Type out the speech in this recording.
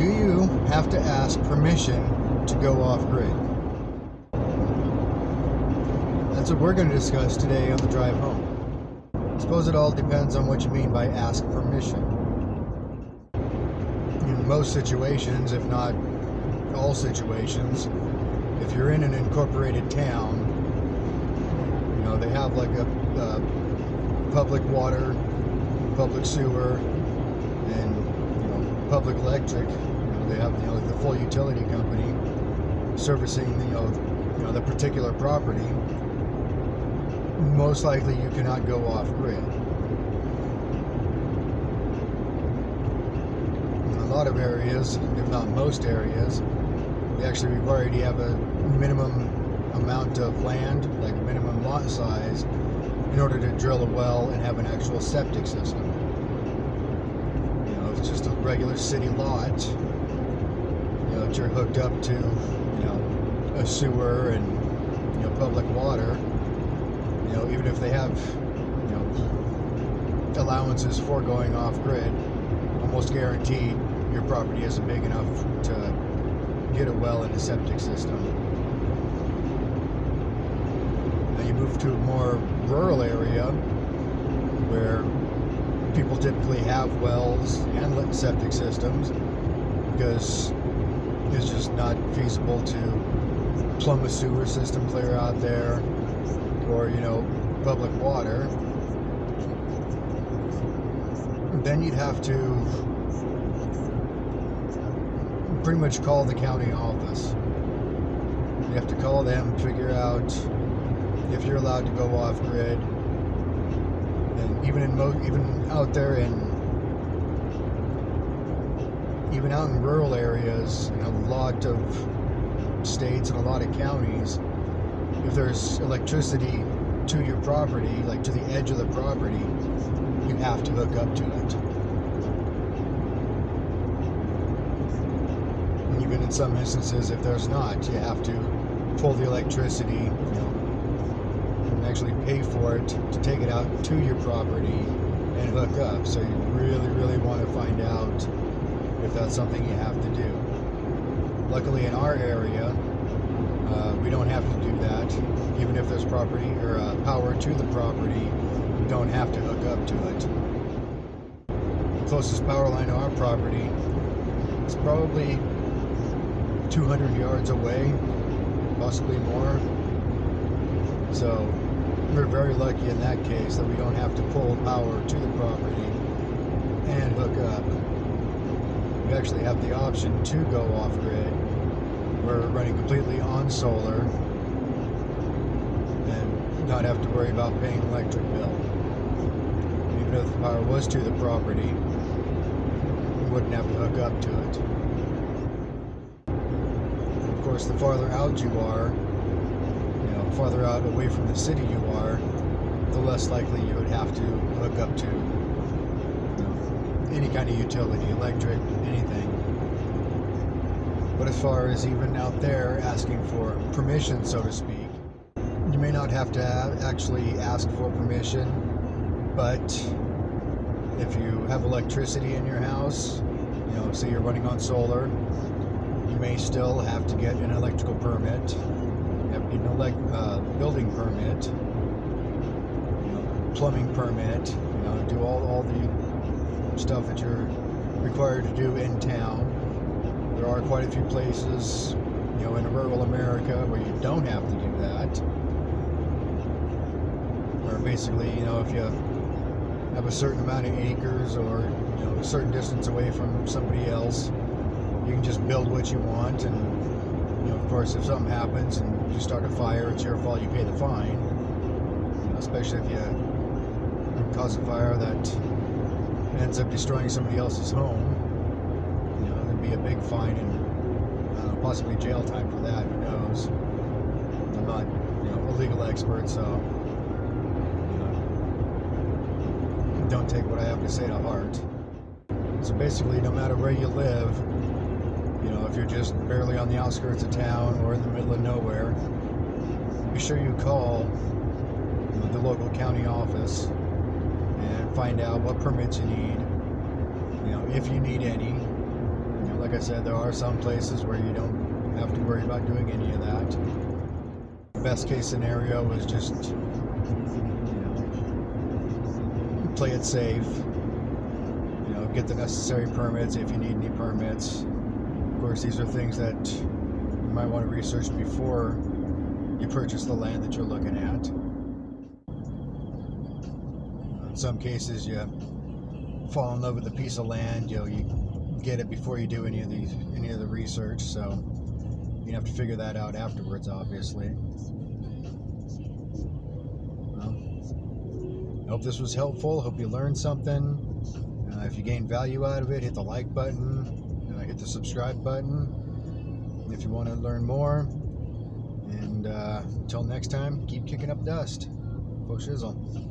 Do you have to ask permission to go off-grid? That's what we're going to discuss today on the drive home. I suppose it all depends on what you mean by ask permission. In most situations, if not all situations, if you're in an incorporated town, you know, they have like a public water, public sewer, and, you know, public electric. You know, they have, you know, the full utility company servicing, you know, the particular property. Most likely you cannot go off-grid. In a lot of areas, if not most areas, they actually require you to have a minimum amount of land, like minimum lot size, in order to drill a well and have an actual septic system. You know, if it's just a regular city lot, you know, that you're hooked up to, you know, a sewer and, you know, public water, you know, even if they have, you know, allowances for going off-grid, almost guaranteed your property isn't big enough to get a well and a septic system. Now you move to a more rural area where people typically have wells and septic systems because it's just not feasible to plumb a sewer system clear out there, or, you know, public water. Then you'd have to pretty much call the county office. You have to call them, figure out if you're allowed to go off-grid. And even out there even out in rural areas, in a lot of states and a lot of counties, if there's electricity to your property, like to the edge of the property, you have to hook up to it. And even in some instances, if there's not, you have to pull the electricity, you know, and actually pay for it to take it out to your property and hook up. So you really, really want to find out if that's something you have to do. Luckily in our area, we don't have to do that. Even if there's property or power to the property, we don't have to hook up to it. The closest power line to our property is probably 200 yards away, possibly more. So we're very lucky in that case that we don't have to pull power to the property and hook up. We actually have the option to go off-grid. We're running completely on solar and not have to worry about paying an electric bill. Even if the power was to the property, we wouldn't have to hook up to it. Of course, the farther out you are, you know, farther out away from the city you are, the less likely you would have to hook up to, you know, any kind of utility, electric, anything. But as far as even out there asking for permission, so to speak, you may not have to actually ask for permission, but if you have electricity in your house, you know, say you're running on solar, you may still have to get an electrical permit, you have to get a building permit, you know, plumbing permit, you know, do all the stuff that you're required to do in town. There are quite a few places, you know, in rural America where you don't have to do that. Or basically, you know, if you have a certain amount of acres or, you know, a certain distance away from somebody else, you can just build what you want. And, you know, of course, if something happens and you start a fire, it's your fault, you pay the fine. You know, especially if you cause a fire that ends up destroying somebody else's home. Be a big fine and possibly jail time for that. Who knows? I'm not, you know, a legal expert, so, you know, don't take what I have to say to heart. So basically, no matter where you live, you know, if you're just barely on the outskirts of town or in the middle of nowhere, be sure you call, you know, the local county office and find out what permits you need, you know, if you need any. like I said, there are some places where you don't have to worry about doing any of that. The best case scenario is just, play it safe. Get the necessary permits if you need any permits. Of course, these are things that you might want to research before you purchase the land that you're looking at. In some cases, you fall in love with a piece of land. You get it before you do any of the research. So you have to figure that out afterwards, obviously. Well, I hope this was helpful. Hope you learned something. If you gain value out of it, hit the like button, hit the subscribe button if you want to learn more. And until next time, keep kicking up dust. Shizzle.